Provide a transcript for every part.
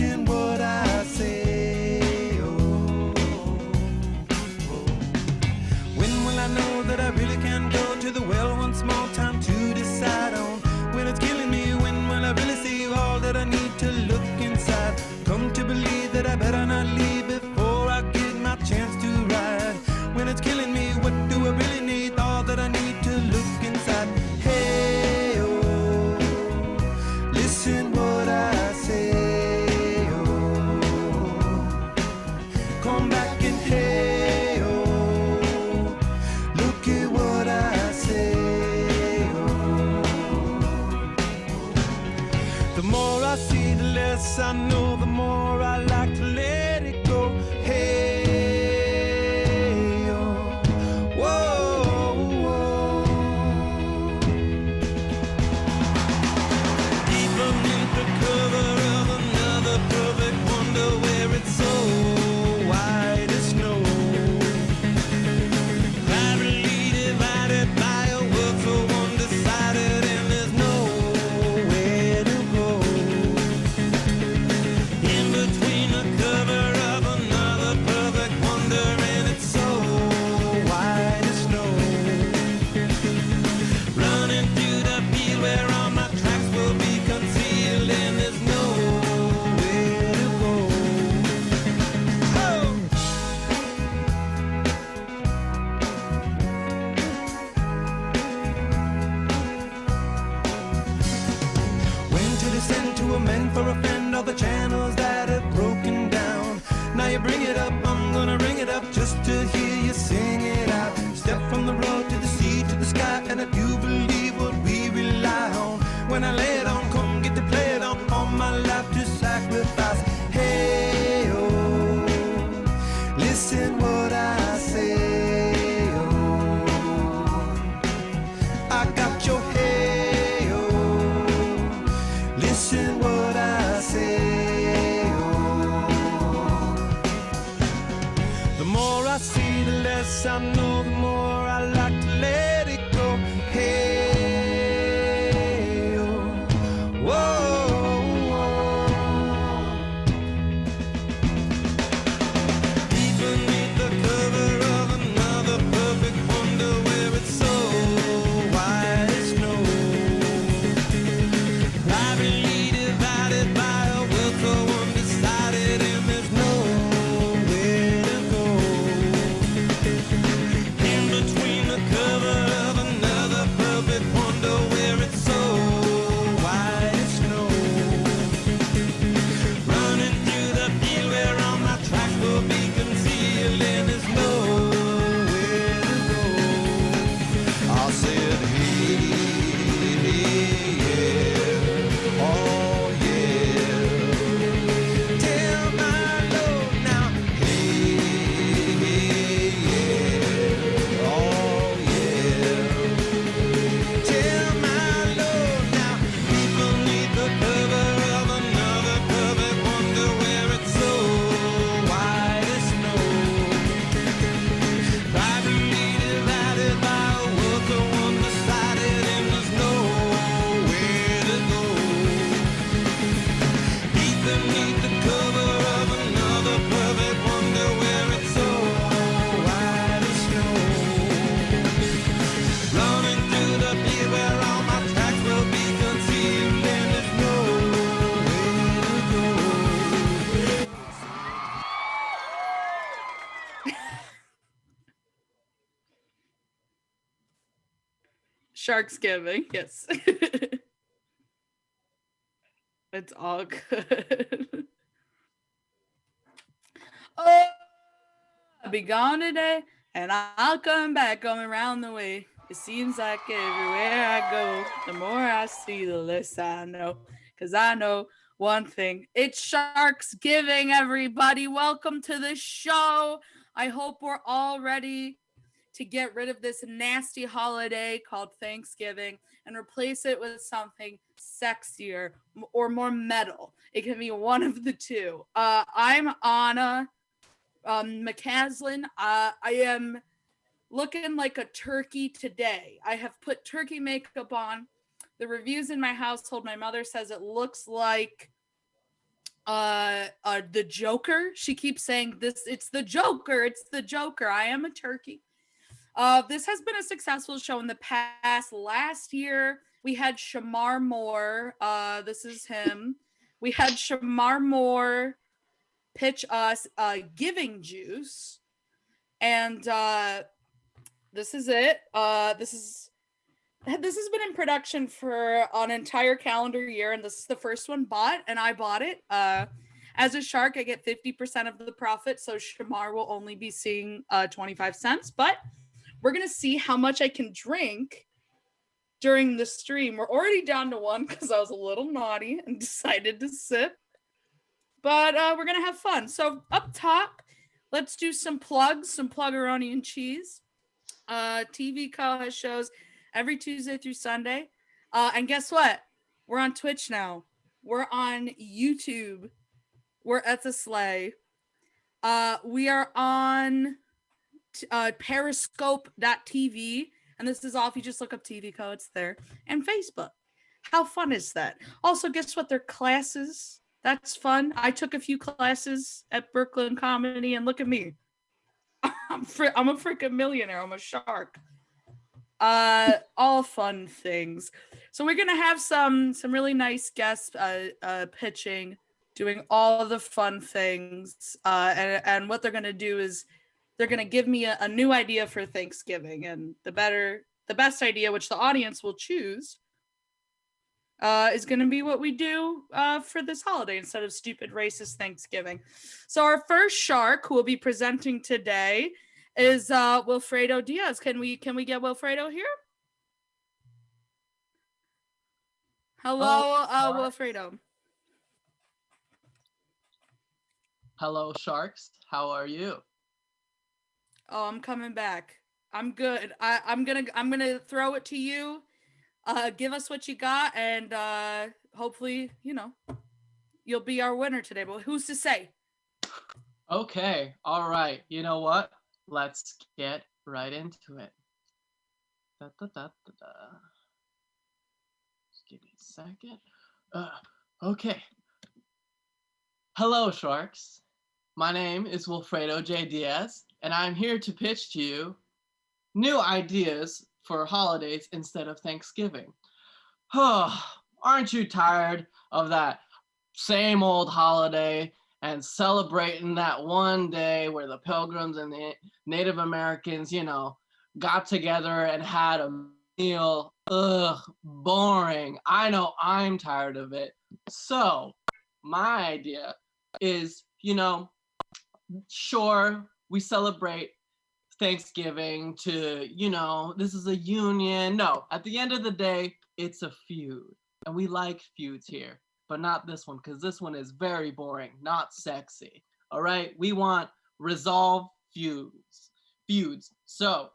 listen what I say. Oh, oh. When will I know that I really can go to the well one small time to decide on when it's killing me? When will I really see all that I need to look inside? Come to believe that I better not leave before I get my chance to ride. When it's killing me, what do I really need? All that I need to look inside. Hey, oh, listen what I say. Oh, come back and hey, oh, look at what I say. Oh, the more I see, the less I know, the more I like to let it go. Hey. For a friend, all the channels that have broken down. Now you bring it up, I'm gonna ring it up just to hear you sing it out. Step from the road to the sea to the sky, and I do believe what we rely on. When I lay it on, come get to play it on. All my life to sacrifice. Hey, oh, listen what I say. Oh, I got your hey, oh, listen what I say. Oh, the more I see, the less I know, the more I like to let it go. Hey, oh, whoa, whoa. Deep beneath the cover of another perfect wonder where it's so white as snow. Privately divided by a world so undecided, and there's nowhere to go. In between the cover of another perfect wonder where it's so white as snow. Running through the field where all my tracks will be concealed, and there's nowhere to go. I said, hey, yeah, oh yeah. Tell my Lord now, hey, yeah, oh yeah. Tell my Lord now, people need the cover of another perfect wonder where it's so white as snow. Privately divided by a world so undecided, and there's nowhere to go. Deep beneath the cover of another perfect wonder where it's so white as snow. Running through the field where all my tracks will be concealed, and there's nowhere to go. Sharksgiving, yes. It's all good. Oh, I'll be gone today, and I'll come back, coming around the way. It seems like everywhere I go, the more I see, the less I know. Because I know one thing. It's Sharksgiving, everybody. Welcome to the show. I hope we're all ready to get rid of this nasty holiday called Thanksgiving and replace it with something sexier or more metal. It can be one of the two. I'm Anna McCaslin. I am looking like a turkey today. I have put turkey makeup on. The reviews in my household, my mother says it looks like the Joker. She keeps saying this, it's the Joker, it's the Joker. I am a turkey. This has been a successful show in the past. Last year, we had Shamar Moore. This is him. We had Shamar Moore pitch us Giving Juice. And this is it. This has been in production for an entire calendar year, and this is the first one bought, and I bought it. As a shark, I get 50% of the profit, so Shamar will only be seeing 25 cents, but we're going to see how much I can drink during the stream. We're already down to one because I was a little naughty and decided to sip, but we're going to have fun. So up top, let's do some plugs, some pluggeroni and cheese. TVCO has shows every Tuesday through Sunday. And guess what? We're on Twitch now. We're on YouTube. We're at the sleigh. We are on periscope.tv. And this is all if you just look up TVCO, it's there. And Facebook. How fun is that? Also, guess what? They're classes. That's fun. I took a few classes at Brooklyn Comedy, and look at me. I'm a freaking millionaire. I'm a shark. All fun things. So we're gonna have some really nice guests pitching, doing all the fun things. And what they're gonna do is they're gonna give me a new idea for Thanksgiving, and the best idea, which the audience will choose, is going to be what we do for this holiday instead of stupid racist Thanksgiving. So our first shark who will be presenting today is Wilfredo Diaz. Can we get Wilfredo here? Hello, Wilfredo. Hello, sharks. How are you? Oh, I'm coming back. I'm good. I'm gonna throw it to you. Give us what you got, and hopefully, you'll be our winner today. But who's to say? Okay, all right. You know what? Let's get right into it. Just give me a second. Okay. Hello, sharks. My name is Wilfredo J. Diaz, and I'm here to pitch to you new ideas for holidays instead of Thanksgiving. Aren't you tired of that same old holiday and celebrating that one day where the Pilgrims and the Native Americans, got together and had a meal? Boring. I know I'm tired of it. So my idea is, sure, we celebrate Thanksgiving to, this is a union. No, at the end of the day, it's a feud. And we like feuds here, but not this one, because this one is very boring, not sexy. All right, we want resolve feuds. So,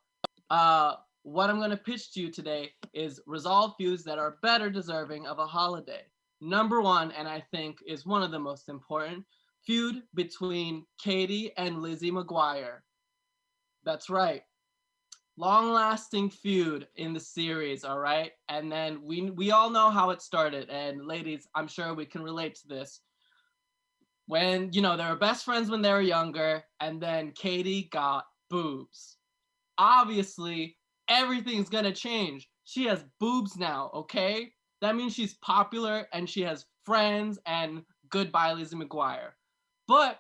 what I'm going to pitch to you today is resolve feuds that are better deserving of a holiday. Number one, and I think is one of the most important, feud between Katie and Lizzie McGuire. That's right. Long-lasting feud in the series, all right? And then we all know how it started. And ladies, I'm sure we can relate to this. When, they were best friends when they were younger, and then Katie got boobs. Obviously, everything's gonna change. She has boobs now, okay? That means she's popular and she has friends, and goodbye, Lizzie McGuire. But,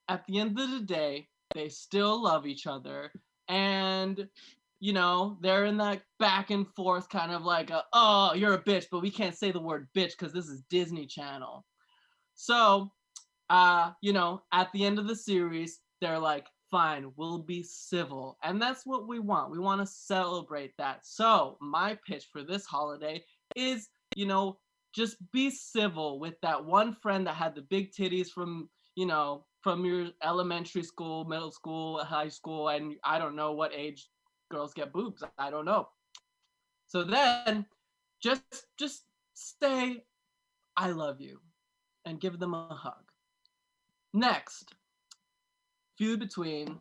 at the end of the day, they still love each other, and they're in that back and forth kind of like oh, you're a bitch, but we can't say the word bitch because this is Disney Channel. So at the end of the series, they're like, fine, we'll be civil, and that's what we want. We want to celebrate that. So my pitch for this holiday is, just be civil with that one friend that had the big titties from your elementary school, middle school, high school, and I don't know what age girls get boobs. I don't know. So then just say, I love you, and give them a hug. Next, feud between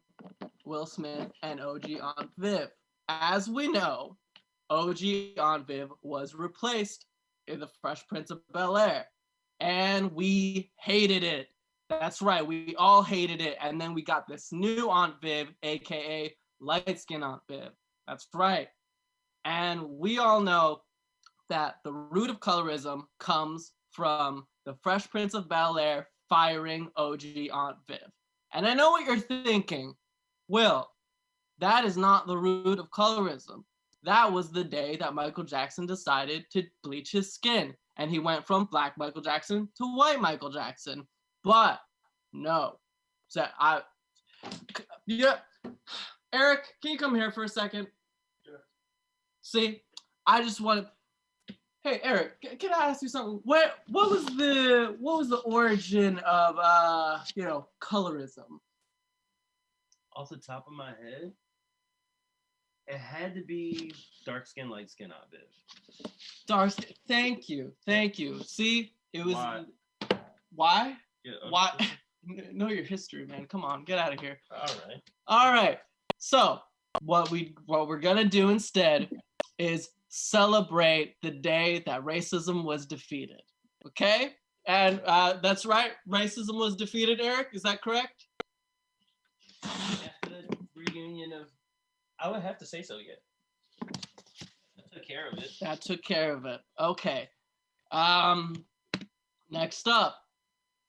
Will Smith and OG Aunt Viv. As we know, OG Aunt Viv was replaced in The Fresh Prince of Bel-Air. and we hated it. That's right, we all hated it. And then we got this new Aunt Viv, aka light skin Aunt Viv. That's right. And we all know that the root of colorism comes from the Fresh Prince of Bel-Air firing OG Aunt Viv. And I know what you're thinking. Will, that is not the root of colorism. That was the day that Michael Jackson decided to bleach his skin. And he went from black Michael Jackson to white Michael Jackson. But no. So yeah. Eric, can you come here for a second? Sure. See, I just want to. Hey, Eric, can I ask you something? What was the origin of colorism? Off the top of my head, it had to be dark skin, light skin, Aunt Viv. Dark skin. Thank you. See, it was. Why? Yeah, Why? Know your history, man. Come on, get out of here. All right. So what we're gonna do instead is celebrate the day that racism was defeated. Okay? And that's right. Racism was defeated, Eric. Is that correct? After the reunion of, I would have to say so. Yeah. That took care of it. Okay. Next up,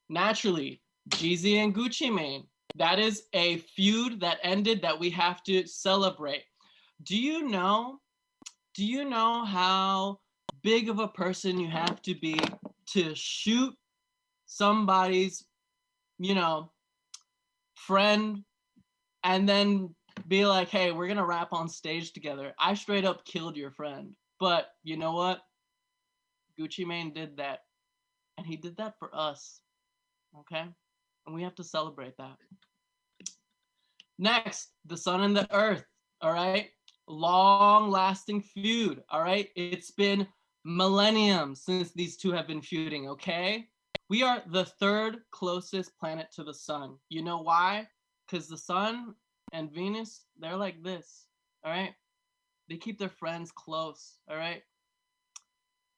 naturally, Jeezy and Gucci Mane. That is a feud that ended that we have to celebrate. Do you know how big of a person you have to be to shoot somebody's, friend and then be like, hey, we're gonna rap on stage together? I straight up killed your friend. But you know what? Gucci Mane did that. And he did that for us. Okay? And we have to celebrate that. Next, the sun and the earth. All right? Long-lasting feud. All right? It's been millenniums since these two have been feuding. Okay? We are the third closest planet to the sun. You know why? Because the sun and Venus, they're like this. All right? They keep their friends close. All right?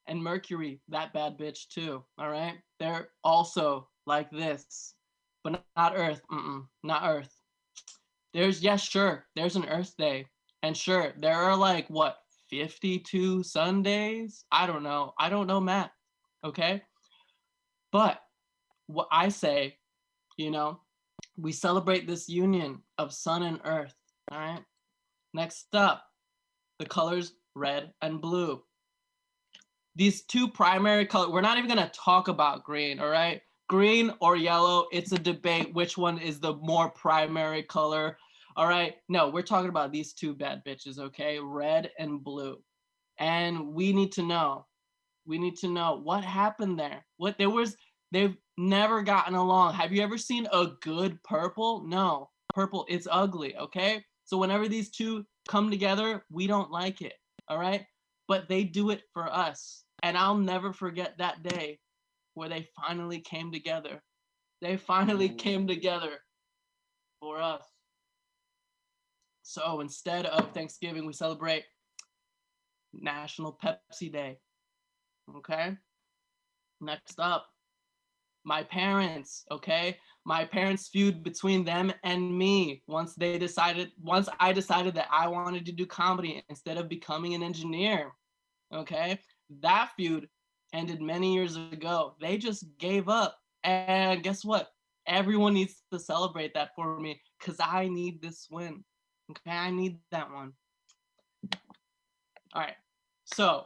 And Mercury, that bad bitch too. All right? They're also like this. But not Earth. Not Earth. There's an Earth Day. And sure, there are like, 52 Sundays? I don't know math. Okay? But what I say, we celebrate this union of sun and earth. All right? Next up, the colors red and blue. These two primary colors, we're not even going to talk about green, all right? Green or yellow, it's a debate which one is the more primary color, all right? No, we're talking about these two bad bitches, okay? Red and blue. And we need to know what happened there. They've never gotten along. Have you ever seen a good purple? No, purple, it's ugly, okay? So whenever these two come together, we don't like it, all right? But they do it for us. And I'll never forget that day where they finally came together. They finally came together for us. So instead of Thanksgiving, we celebrate National Pepsi Day. Okay? Next up, my parents, okay? My parents feud between them and me once I decided that I wanted to do comedy instead of becoming an engineer. Okay? That feud ended many years ago. They just gave up. And guess what? Everyone needs to celebrate that for me because I need this win. Okay, I need that one. All right. So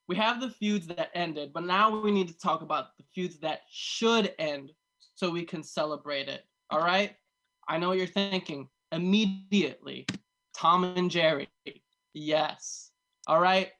we have the feuds that ended, but now we need to talk about the feuds that should end so we can celebrate it. All right? I know what you're thinking. Immediately, Tom and Jerry. Yes. All right?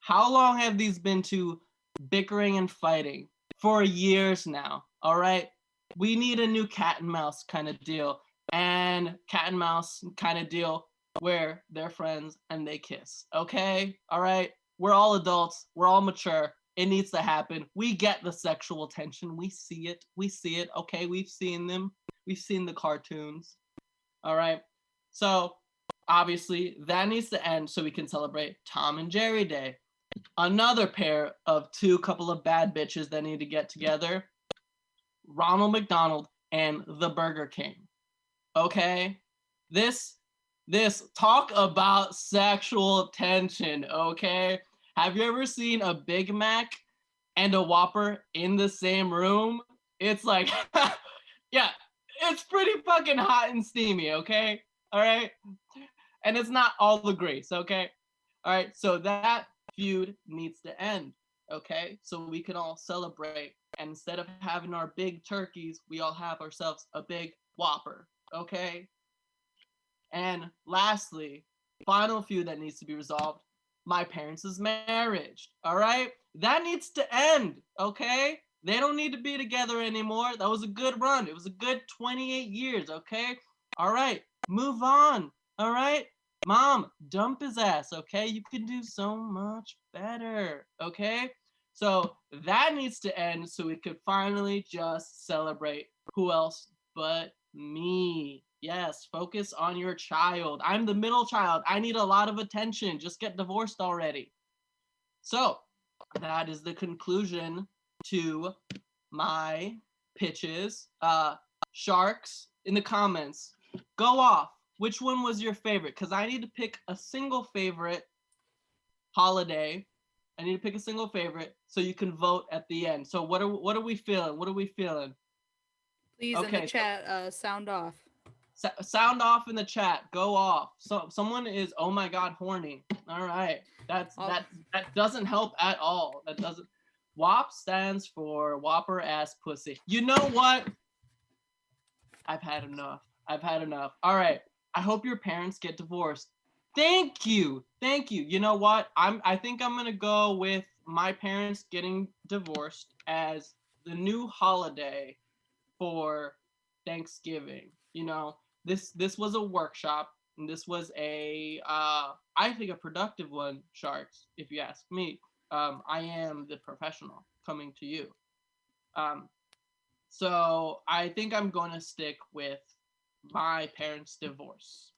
How long have these been two bickering and fighting? For years now, all right? We need a new cat and mouse kind of deal. And cat and mouse kind of deal where they're friends and they kiss, okay? All right? We're all adults. We're all mature. It needs to happen. We get the sexual tension. We see it, okay? We've seen them. We've seen the cartoons, all right? So, obviously, that needs to end so we can celebrate Tom and Jerry Day. another pair of couple of bad bitches that need to get together. Ronald McDonald and the Burger King. Okay? This talk about sexual tension, okay? Have you ever seen a Big Mac and a Whopper in the same room? It's like, yeah, it's pretty fucking hot and steamy, okay? All right? And it's not all the grace, okay? All right, so that feud needs to end, okay? So we can all celebrate. And instead of having our big turkeys, we all have ourselves a big Whopper, okay? And lastly, final feud that needs to be resolved, my parents' marriage, all right? That needs to end, okay? They don't need to be together anymore. That was a good run. It was a good 28 years, okay? All right, move on, all right? Mom, dump his ass, okay? You can do so much better, okay? So that needs to end so we could finally just celebrate. Who else but me? Yes, focus on your child. I'm the middle child. I need a lot of attention. Just get divorced already. So that is the conclusion to my pitches. Sharks, in the comments, go off. Which one was your favorite? Because I need to pick a single favorite holiday. I need to pick a single favorite so you can vote at the end. So what are we feeling? What are we feeling? Please, in the chat, sound off. Sound off in the chat. Go off. So someone is, oh my god, horny. All right. That doesn't help at all. That doesn't. WAP stands for Whopper Ass Pussy. You know what? I've had enough. All right. I hope your parents get divorced. Thank you. You know what? I think I'm gonna go with my parents getting divorced as the new holiday for Thanksgiving. You know, this was a workshop, and this was a I think a productive one, Sharks, if you ask me. I am the professional coming to you. So I think I'm gonna stick with my parents' divorce.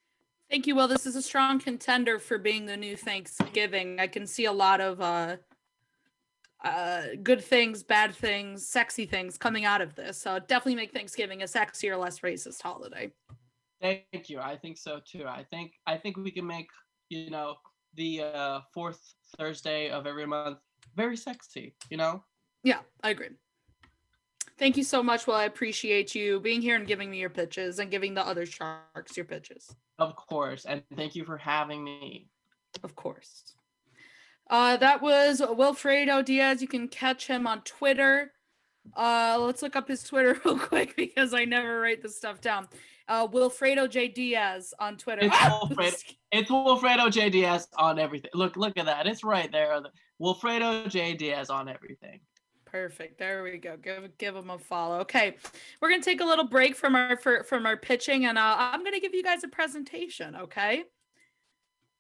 Thank you. Well, this is a strong contender for being the new Thanksgiving. I can see a lot of good things, bad things, sexy things coming out of this. So definitely make Thanksgiving a sexier, less racist holiday. Thank you. I think so too. I think we can make, you know, the fourth Thursday of every month very sexy, you know? Yeah, I agree. Thank you so much. Well, I appreciate you being here and giving me your pitches and giving the other sharks your pitches. Of course. And thank you for having me. Of course. That was Wilfredo Diaz. You can catch him on Twitter. Let's look up his Twitter real quick because I never write this stuff down. Wilfredo J. Diaz on Twitter. It's Wilfredo J. Diaz on everything. Look at that. It's right there. Wilfredo J. Diaz on everything. Perfect. There we go. Give him a follow. Okay, we're gonna take a little break from our pitching, and I'm gonna give you guys a presentation. Okay.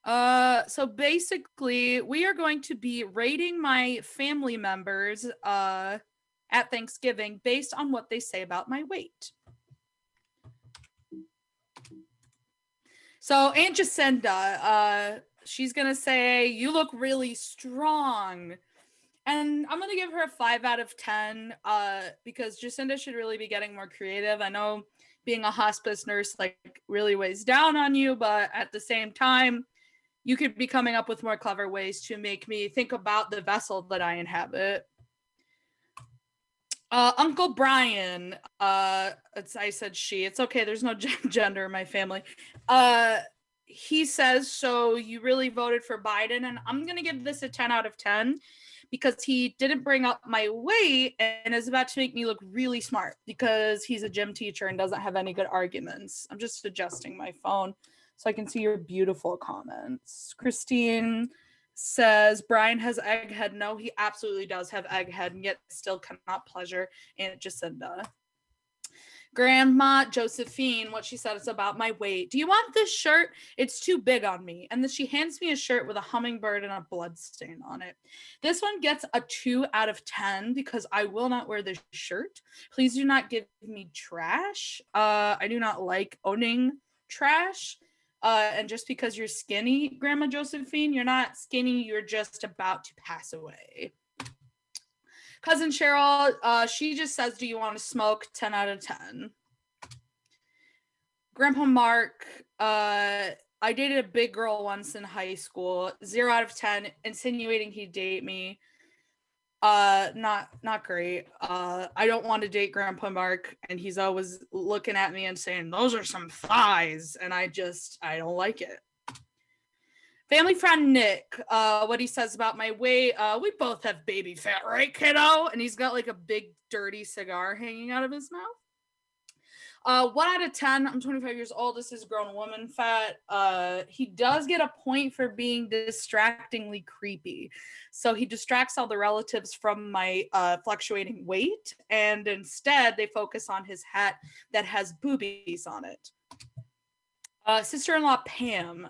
So basically, we are going to be rating my family members at Thanksgiving based on what they say about my weight. So Aunt Jacinda, she's gonna say, "You look really strong." And I'm going to give her a 5 out of 10 because Jacinda should really be getting more creative. I know being a hospice nurse like really weighs down on you, but at the same time, you could be coming up with more clever ways to make me think about the vessel that I inhabit. Uncle Brian, I said she. It's okay. There's no gender in my family. He says, so you really voted for Biden, and I'm going to give this a 10 out of 10. Because he didn't bring up my weight and is about to make me look really smart because he's a gym teacher and doesn't have any good arguments. I'm just adjusting my phone so I can see your beautiful comments. Christine says, Brian has egghead. No, he absolutely does have egghead and yet still cannot pleasure Aunt Jacinda. Grandma Josephine, what she said is about my weight. Do you want this shirt? It's too big on me. And then she hands me a shirt with a hummingbird and a blood stain on it. This one gets a 2 out of 10 because I will not wear this shirt. Please do not give me trash. I do not like owning trash. And just because you're skinny, Grandma Josephine, you're not skinny, you're just about to pass away. Cousin Cheryl, she just says, do you want to smoke? 10 out of 10. Grandpa Mark, I dated a big girl once in high school. 0 out of 10, insinuating he'd date me. Not great. I don't want to date Grandpa Mark, and he's always looking at me and saying, those are some thighs, and I don't like it. Family friend Nick, what he says about my weight, we both have baby fat, right, kiddo? And he's got like a big dirty cigar hanging out of his mouth. 1 out of 10, I'm 25 years old. This is grown woman fat. He does get a point for being distractingly creepy. So he distracts all the relatives from my fluctuating weight, and instead they focus on his hat that has boobies on it. Sister-in-law Pam,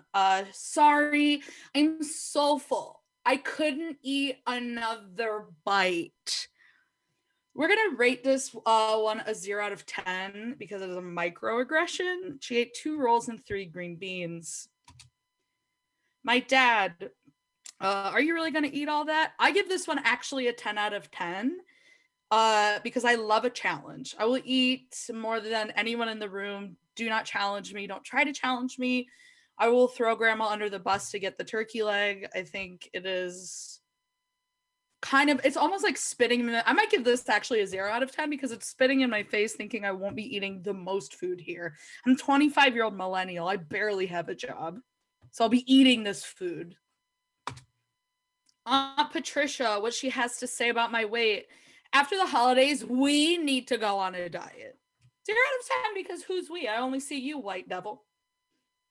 sorry, I'm so full. I couldn't eat another bite. We're gonna rate this one a 0 out of 10 because it is a microaggression. She ate 2 rolls and 3 green beans. My dad, are you really gonna eat all that? I give this one actually a 10 out of 10 because I love a challenge. I will eat more than anyone in the room. Do not challenge me. Don't try to challenge me. I will throw grandma under the bus to get the turkey leg. I think it is kind of, it's almost like spitting. I might give this actually a 0 out of 10 because it's spitting in my face thinking I won't be eating the most food here. I'm a 25-year-old millennial. I barely have a job. So I'll be eating this food. Aunt Patricia, what she has to say about my weight. After the holidays, we need to go on a diet. 0 out of 10 because who's we? I only see you, white devil.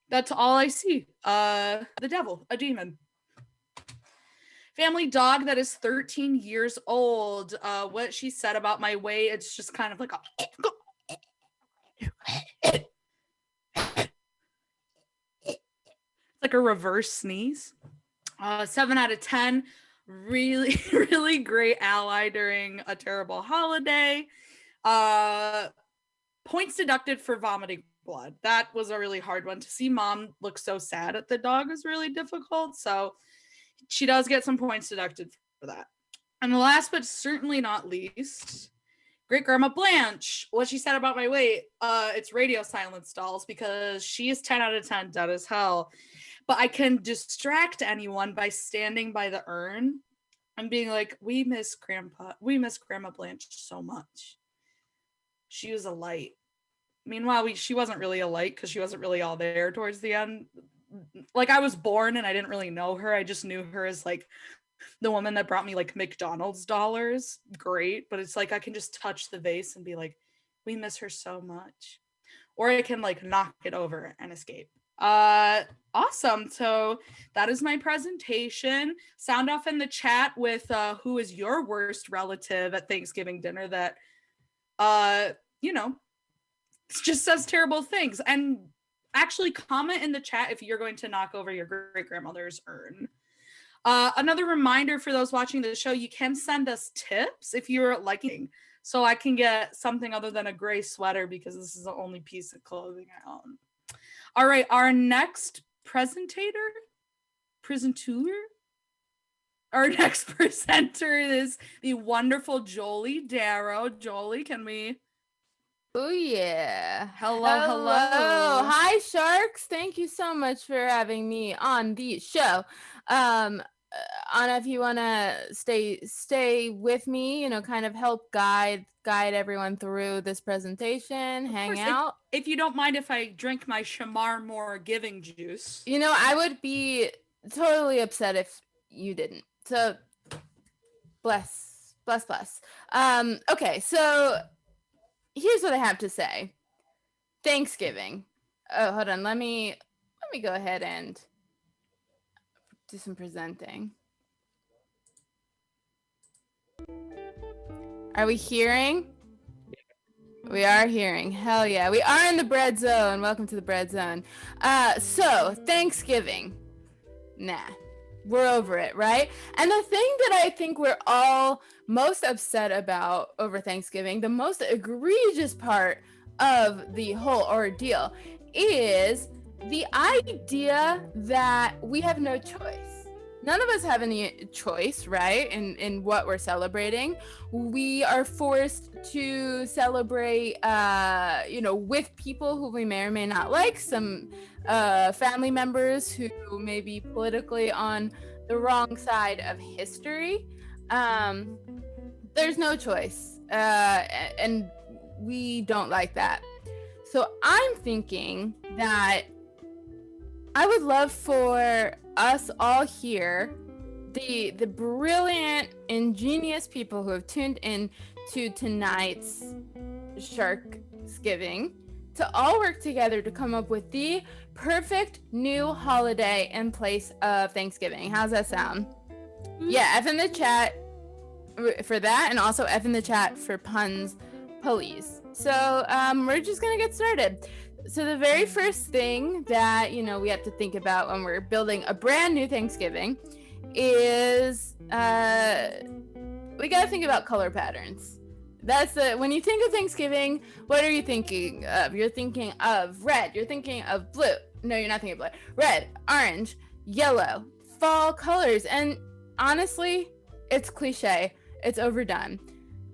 That's all I see. The devil, a demon. Family dog that is 13 years old. What she said about my weight, it's just kind of like like a reverse sneeze. 7 out of 10. Really, really great ally during a terrible holiday. Points deducted for vomiting blood. That was a really hard one. To see mom look so sad at the dog is really difficult. So she does get some points deducted for that. And the last but certainly not least, great grandma Blanche. What she said about my weight, it's radio silence dolls because she is 10 out of 10, dead as hell. But I can distract anyone by standing by the urn and being like, we miss grandma Blanche so much. She was a light. Meanwhile, she wasn't really a light because she wasn't really all there towards the end. Like, I was born and I didn't really know her. I just knew her as like the woman that brought me like McDonald's dollars. Great. But it's like I can just touch the vase and be like, we miss her so much. Or I can like knock it over and escape. Awesome. So that is my presentation. Sound off in the chat with who is your worst relative at Thanksgiving dinner that you know, just says terrible things. And actually comment in the chat if you're going to knock over your great-grandmother's urn. Another reminder for those watching the show, you can send us tips if you're liking, so I can get something other than a gray sweater because this is the only piece of clothing I own. All right, our next presenter, our next presenter is the wonderful Jolie Darrow. Jolie, can we? Oh yeah. Hello. Hi Sharks. Thank you so much for having me on the show. Anna, if you want to stay with me, you know, kind of help guide everyone through this presentation, hang out. If you don't mind if I drink my Shamar Moore giving juice. You know, I would be totally upset if you didn't. So bless. Okay, so here's what I have to say. Thanksgiving. Oh, hold on. Let me go ahead and do some presenting. Are we hearing? We are hearing. Hell yeah. We are in the bread zone. Welcome to the bread zone. So Thanksgiving. Nah. We're over it, right? And the thing that I think we're all most upset about over Thanksgiving, the most egregious part of the whole ordeal, is the idea that we have no choice. None of us have any choice, right, in what we're celebrating. We are forced to celebrate, with people who we may or may not like, some family members who may be politically on the wrong side of history. There's no choice, and we don't like that. So I'm thinking that I would love for us all here, the brilliant, ingenious people who have tuned in to tonight's Sharksgiving, to all work together to come up with the perfect new holiday in place of Thanksgiving. How's that sound? Yeah, F in the chat for that, and also F in the chat for puns, please. So we're just gonna get started. So the very first thing that we have to think about when we're building a brand new Thanksgiving is we gotta think about color patterns. When you think of Thanksgiving, what are you thinking of? You're thinking of red. You're thinking of blue. No, you're not thinking of blue. Red, orange, yellow, fall colors. And honestly, it's cliche. It's overdone.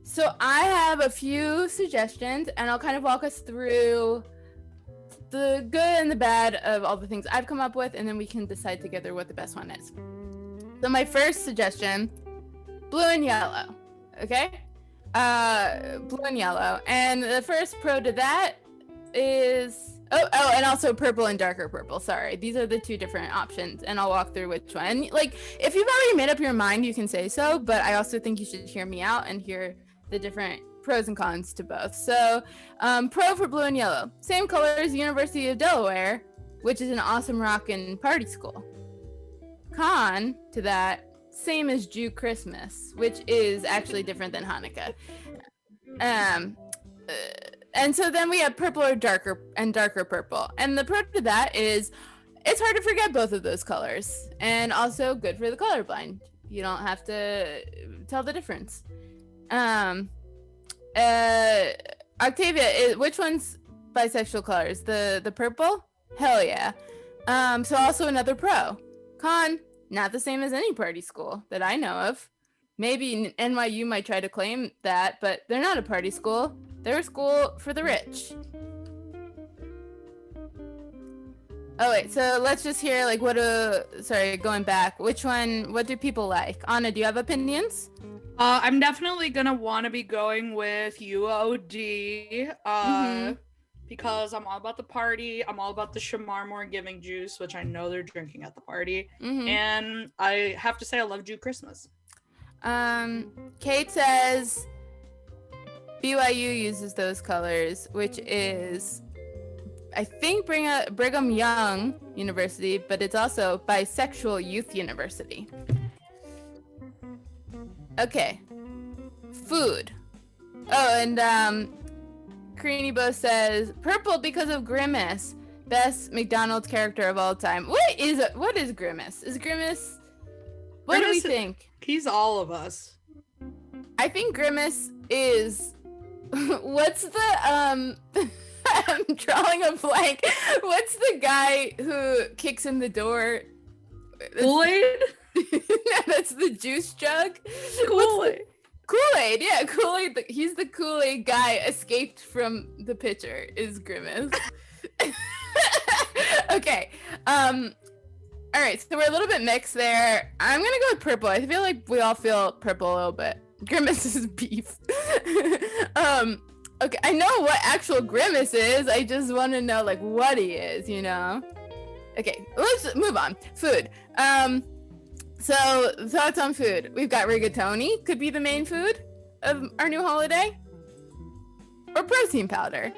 So I have a few suggestions, and I'll kind of walk us through the good and the bad of all the things I've come up with, and then we can decide together what the best one is. So my first suggestion, blue and yellow. Okay? Blue and yellow. And the first pro to that is and also purple and darker purple. Sorry. These are the two different options, and I'll walk through which one. And if you've already made up your mind, you can say so, but I also think you should hear me out and hear the different pros and cons to both. So pro for blue and yellow, same color as University of Delaware, which is an awesome rockin' party school. Con to that, same as Jew Christmas, which is actually different than Hanukkah. And so then we have purple or darker purple. And the pro to that is it's hard to forget both of those colors, and also good for the colorblind. You don't have to tell the difference. Octavia, which one's bisexual colors? The purple? Hell yeah. So also another pro. Con, not the same as any party school that I know of. Maybe NYU might try to claim that, but they're not a party school. They're a school for the rich. Oh wait, so let's just hear going back. What do people like? Anna, do you have opinions? I'm definitely gonna want to be going with UOD because I'm all about the party. I'm all about the Shamarmore giving juice, which I know they're drinking at the party. And I have to say I love Jew Christmas. Kate says BYU uses those colors, which is I think Brigham Young University, but it's also Bisexual Youth University. Okay. Food. Oh, and Karinibo says purple because of Grimace, best McDonald's character of all time. What is Grimace? Is Grimace? What do we think? He's all of us. I think Grimace is. What's the I'm drawing a blank. What's the guy who kicks in the door? Kool-Aid? No, that's the juice jug. Kool-Aid. Kool-Aid, yeah, Kool-Aid. He's the Kool-Aid guy escaped from the pitcher, is Grimace. Okay. All right, so we're a little bit mixed there. I'm gonna go with purple. I feel like we all feel purple a little bit. Grimace is beef. Okay, I know what actual Grimace is. I just want to know what he is, Okay, let's move on. Food. So thoughts on food. We've got rigatoni, could be the main food of our new holiday, or protein powder.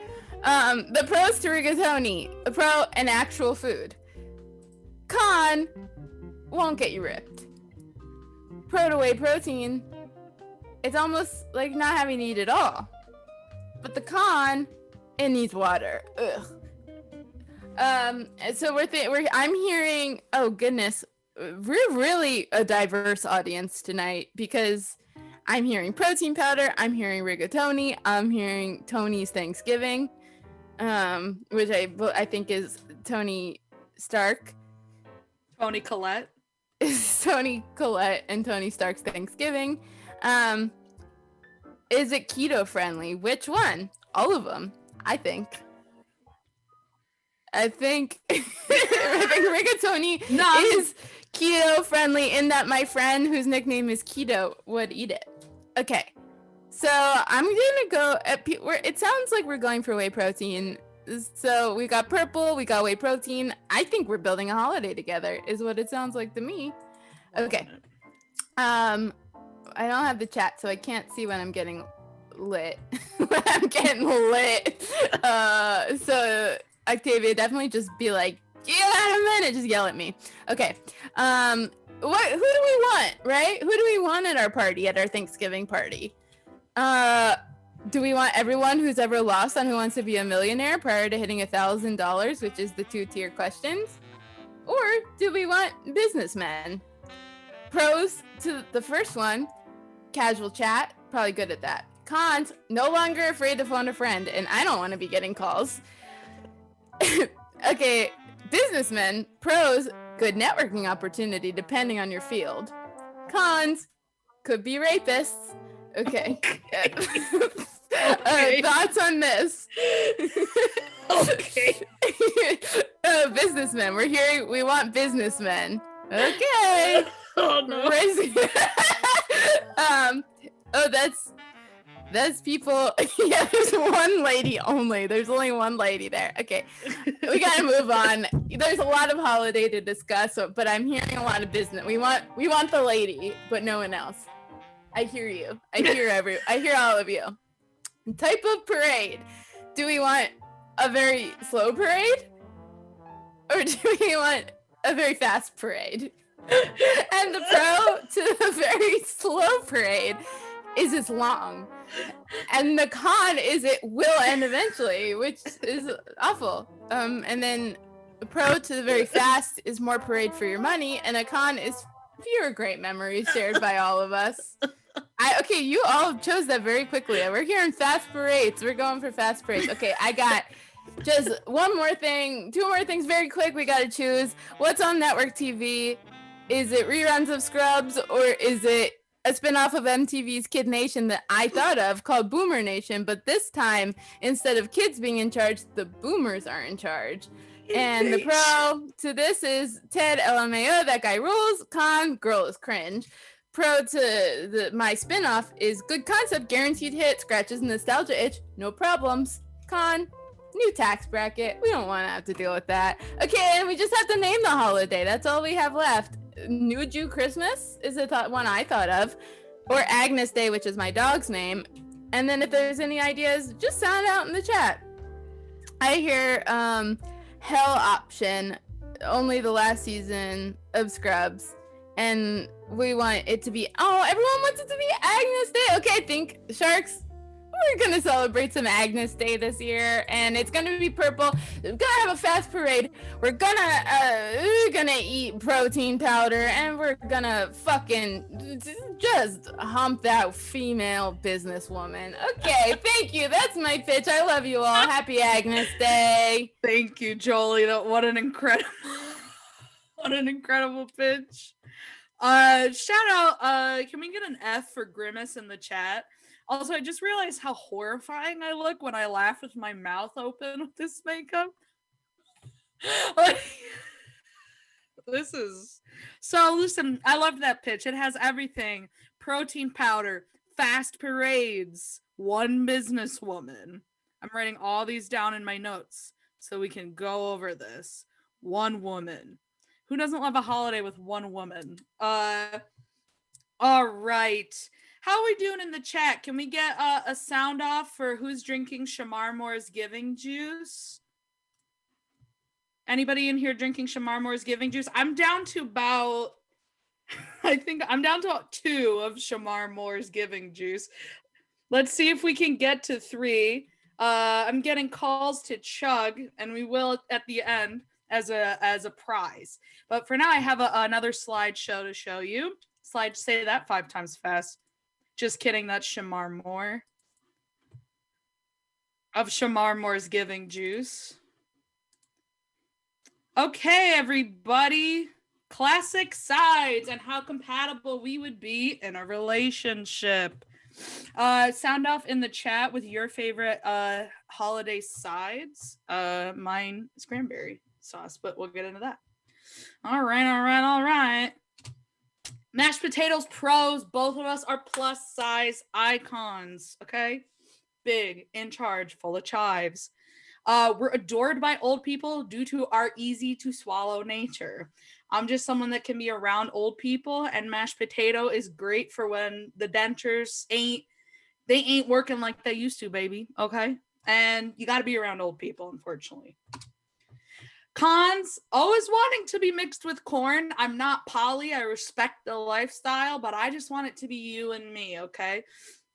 The pros to rigatoni: a pro, an actual food. Con, won't get you ripped. Pro to whey protein, it's almost like not having to eat at all. But the con, it needs water. Ugh. So I'm hearing, oh goodness, we're really a diverse audience tonight, because I'm hearing protein powder, I'm hearing rigatoni, I'm hearing Tony's Thanksgiving. which I think is Tony Stark. Tony Collette. Tony Collette and Tony Stark's Thanksgiving. Is it keto friendly? Which one? All of them, I think. I think rigatoni is keto friendly in that my friend whose nickname is Keto would eat it. Okay, so I'm gonna go at it sounds like we're going for whey protein. So we got purple, we got whey protein. I think we're building a holiday together is what it sounds like to me. Okay. I don't have the chat, so I can't see when I'm getting lit. When I'm getting lit. So Octavia, definitely just be like, yeah, in a minute, just yell at me. Okay. Who do we want, right? Who do we want at our party, at our Thanksgiving party? Do we want everyone who's ever lost on Who Wants to Be a Millionaire prior to hitting $1,000, which is the 2-tier questions? Or do we want businessmen? Pros to the first one, casual chat, probably good at that. Cons, no longer afraid to phone a friend, and I don't want to be getting calls. Okay, businessmen, pros, good networking opportunity depending on your field. Cons, could be rapists. Okay. Thoughts on this? Okay. Businessmen, we want businessmen. Okay. Oh no. That's people. Yeah, there's one lady only. There's only one lady there. Okay, we gotta move on. There's a lot of holiday to discuss, but I'm hearing a lot of business. We want the lady, but no one else. I hear you. I hear all of you. Type of parade. Do we want a very slow parade? Or do we want a very fast parade? And the pro to the very slow parade is it's long. And the con is it will end eventually, which is awful. And then the pro to the very fast is more parade for your money, and a con is fewer great memories shared by all of us. Okay, you all chose that very quickly. We're hearing fast parades. We're going for fast parades. Okay, I got just one more thing, two more things very quick. We got to choose what's on network TV. Is it reruns of Scrubs, or is it a spinoff of MTV's Kid Nation that I thought of called Boomer Nation? But this time, instead of kids being in charge, the boomers are in charge. And the pro to this is Ted LMAO, that guy rules. Con, girl is cringe. Pro to my spinoff is good concept, guaranteed hit, scratches nostalgia itch, no problems. Con, new tax bracket. We don't want to have to deal with that. Okay, and we just have to name the holiday. That's all we have left. New Jew Christmas is the one I thought of, or Agnes Day, which is my dog's name. And then if there's any ideas, just sound out in the chat. I hear Hell Option, only the last season of Scrubs, and we want it to be, everyone wants it to be Agnes Day. Okay, think Sharks, we're gonna celebrate some Agnes Day this year, and it's gonna be purple. We're gonna have a fast parade. We're gonna eat protein powder, and we're gonna fucking just hump that female businesswoman. Okay, thank you. That's my pitch. I love you all. Happy Agnes Day. Thank you, Jolie. What an incredible pitch. Shout out, can we get an F for Grimace in the chat? Also, I just realized how horrifying I look when I laugh with my mouth open with this makeup. This is... So, listen, I love that pitch. It has everything. Protein powder, fast parades, one businesswoman. I'm writing all these down in my notes so we can go over this. One woman. Who doesn't love a holiday with one woman? All right. How are we doing in the chat? Can we get a sound off for who's drinking Shamar Moore's Giving Juice? Anybody in here drinking Shamar Moore's Giving Juice? I'm down to about, I think I'm down to 2 of Shamar Moore's Giving Juice. Let's see if we can get to 3. I'm getting calls to chug, and we will at the end as a prize. But for now, I have another slideshow to show you. Say that 5 times fast. Just kidding, that's Shamar Moore. of Shamar Moore's Giving Juice. Okay, everybody. Classic sides and how compatible we would be in a relationship. Sound off in the chat with your favorite holiday sides. Mine is cranberry sauce, but we'll get into that. All right. Mashed potatoes pros. Both of us are plus size icons. Okay, big, in charge, full of chives. We're adored by old people due to our easy to swallow nature. I'm just someone that can be around old people, and mashed potato is great for when the dentures ain't working like they used to, baby. Okay, and you got to be around old people, unfortunately. Cons, always wanting to be mixed with corn. I'm not poly. I respect the lifestyle, but I just want it to be you and me, okay?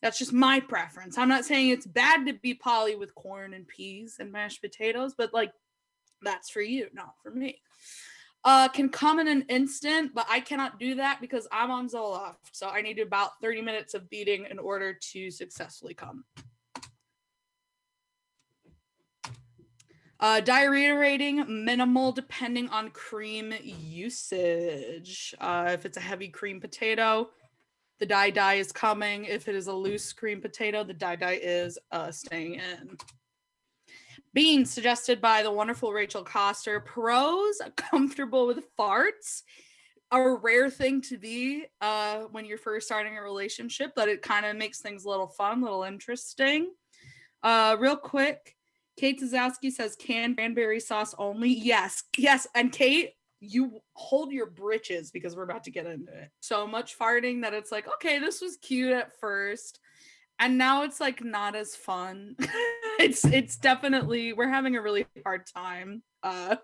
That's just my preference. I'm not saying it's bad to be poly with corn and peas and mashed potatoes, but like, that's for you, not for me. Can come in an instant, but I cannot do that because I'm on Zoloft. So I need about 30 minutes of beating in order to successfully come. Diarrhea rating, minimal depending on cream usage. If it's a heavy cream potato, the dye is coming. If it is a loose cream potato, the dye is staying in. Beans, suggested by the wonderful Rachel Coster. Pros, comfortable with farts. A rare thing to be when you're first starting a relationship, but it kind of makes things a little fun, a little interesting. Real quick, Kate Zazowski says canned cranberry sauce only. Yes. And Kate, you hold your britches because we're about to get into it. So much farting that it's like, okay, this was cute at first. And now it's like not as fun. It's definitely, we're having a really hard time. And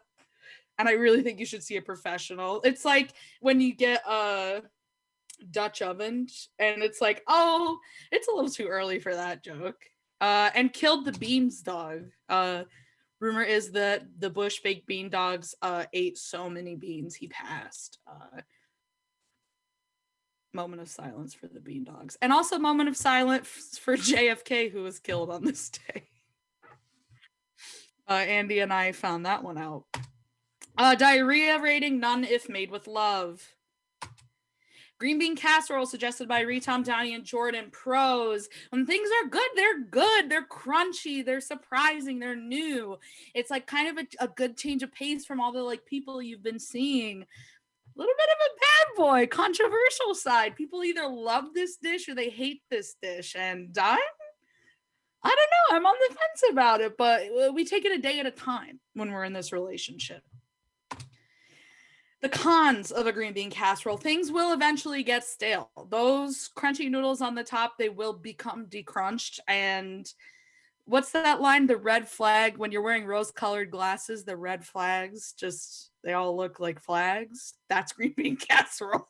I really think you should see a professional. It's like when you get a Dutch oven and it's like, oh, it's a little too early for that joke. And killed the beans dog. Rumor is that the Bush baked bean dogs ate so many beans he passed. Moment of silence for the bean dogs. And also moment of silence for JFK, who was killed on this day. Andy and I found that one out. Diarrhea rating, none if made with love. Green bean casserole, suggested by Retom, Downey, and Jordan. Pros, when things are good, they're good. They're crunchy. They're surprising. They're new. It's like kind of a good change of pace from all the like people you've been seeing. A little bit of a bad boy, controversial side. People either love this dish or they hate this dish. And I don't know. I'm on the fence about it, but we take it a day at a time when we're in this relationship. The cons of a green bean casserole. Things will eventually get stale. Those crunchy noodles on the top, they will become decrunched. And what's that line? The red flag, when you're wearing rose-colored glasses, the red flags, just, they all look like flags. That's green bean casserole.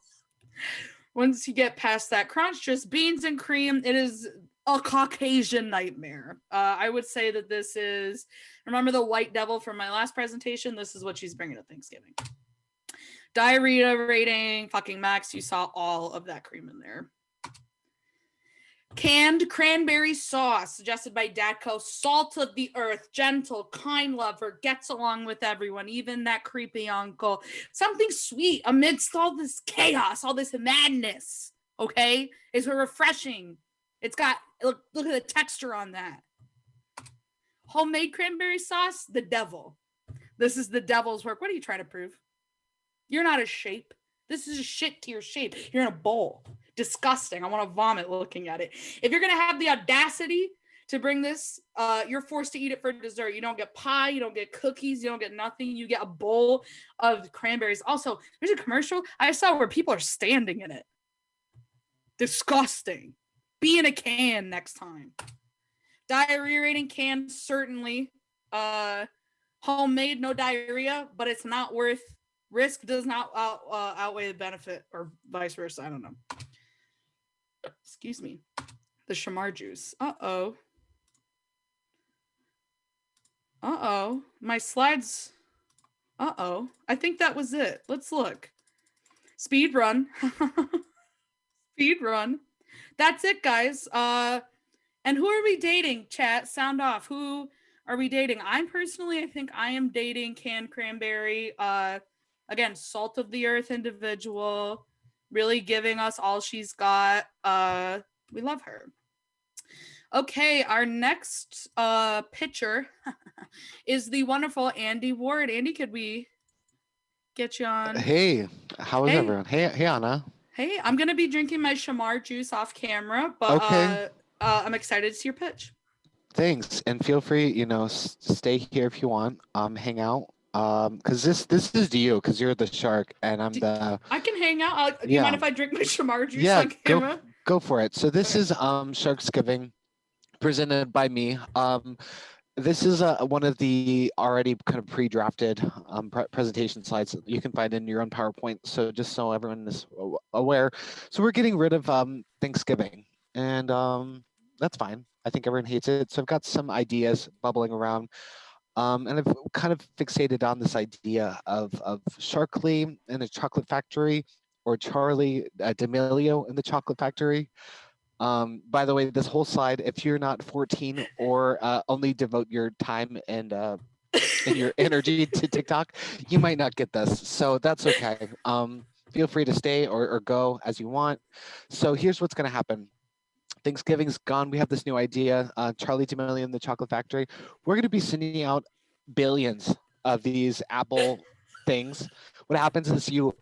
Once you get past that crunch, just beans and cream, it is a Caucasian nightmare. I would say that this is, remember the white devil from my last presentation? This is what she's bringing to Thanksgiving. Diarrhea rating, fucking max. You saw all of that cream in there. Canned cranberry sauce, suggested by Dadco. Salt of the earth, gentle, kind lover, gets along with everyone, even that creepy uncle. Something sweet amidst all this chaos, all this madness, okay? It's refreshing. It's got, look at the texture on that. Homemade cranberry sauce, the devil. This is the devil's work. What are you trying to prove? You're not a shape. This is a shit to your shape. You're in a bowl. Disgusting. I want to vomit looking at it. If you're going to have the audacity to bring this, you're forced to eat it for dessert. You don't get pie. You don't get cookies. You don't get nothing. You get a bowl of cranberries. Also, there's a commercial I saw where people are standing in it. Disgusting. Be in a can next time. Diarrhea rating, can, certainly. Homemade, no diarrhea, but it's not worth. Risk does not outweigh the benefit, or vice versa. I don't know. Excuse me. The Shamar juice. Uh-oh. My slides. Uh-oh. I think that was it. Let's look. Speed run. Speed run. That's it, guys. And who are we dating? Chat, sound off. Who are we dating? I think I am dating Canned Cranberry. Again, salt of the earth individual, really giving us all she's got. We love her. Okay, our next pitcher is the wonderful Andy Ward. Andy, could we get you on? Hey, how is Hey. everyone? Hey, Anna. Hey, I'm gonna be drinking my Shamar juice off camera, but Okay. I'm excited to see your pitch. Thanks, and feel free, stay here if you want. Hang out. Because this is to you, because you're the shark, and I'm the. I can hang out. Do you mind if I drink my Shamar juice on camera? Go for it. So this is Sharksgiving, presented by me. This is one of the already kind of pre-drafted presentation slides that you can find in your own PowerPoint. So just so everyone is aware. So we're getting rid of Thanksgiving, and that's fine. I think everyone hates it. So I've got some ideas bubbling around. And I've kind of fixated on this idea of Shark Lee in the chocolate factory, or Charlie D'Amelio in the chocolate factory. By the way, this whole slide, if you're not 14 or only devote your time and your energy to TikTok, you might not get this. So that's okay. Feel free to stay or go as you want. So here's what's going to happen. Thanksgiving's gone. We have this new idea, Charlie D'Amelio in the chocolate factory. We're going to be sending out billions of these apple things. What happens is you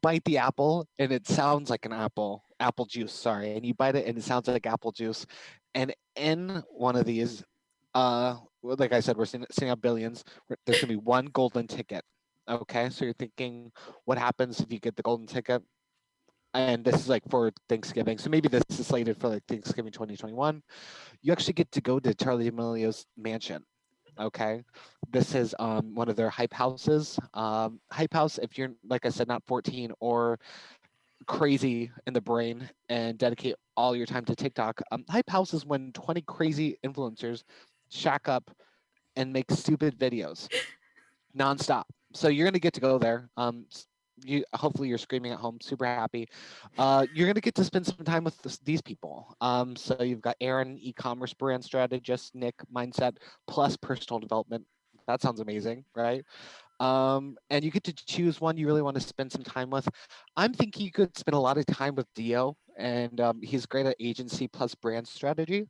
bite the apple and it sounds like an apple juice, sorry, and you bite it and it sounds like apple juice. And in one of these, like I said, we're sending out billions. There's gonna be one golden ticket. Okay, so you're thinking, what happens if you get the golden ticket? And this is like for Thanksgiving, so maybe this is slated for like Thanksgiving 2021. You actually get to go to Charlie D'Amelio's mansion. Okay, this is one of their hype houses. Hype house, if you're, like I said, not 14 or crazy in the brain and dedicate all your time to TikTok. Hype house is when 20 crazy influencers shack up and make stupid videos nonstop. So you're gonna get to go there. Hopefully you're screaming at home, super happy. You're gonna get to spend some time with these people. So you've got Aaron, e-commerce brand strategist, Nick, mindset plus personal development. That sounds amazing, right? And you get to choose one you really want to spend some time with. I'm thinking you could spend a lot of time with Dio, and he's great at agency plus brand strategy.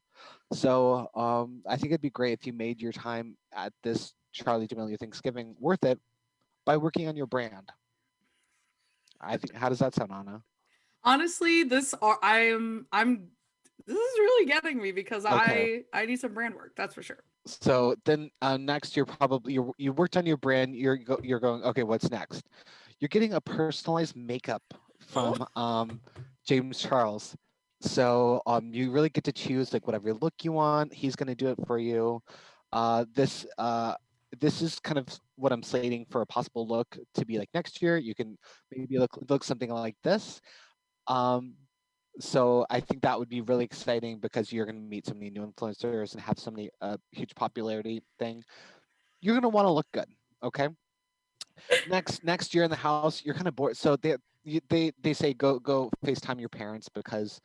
So I think it'd be great if you made your time at this Charlie D'Amelio Thanksgiving worth it by working on your brand. I think. How does that sound, Anna? Honestly, this is really getting me because Okay. I need some brand work. That's for sure. So then next, you worked on your brand. You're going, okay, what's next? You're getting a personalized makeup from James Charles. So you really get to choose like whatever look you want. He's going to do it for you. This is kind of what I'm slating for a possible look to be like next year. You can maybe look something like this. So I think that would be really exciting because you're going to meet so many new influencers and have so many huge popularity thing. You're going to want to look good. Okay. Next year in the house, you're kind of bored. So they say go FaceTime your parents because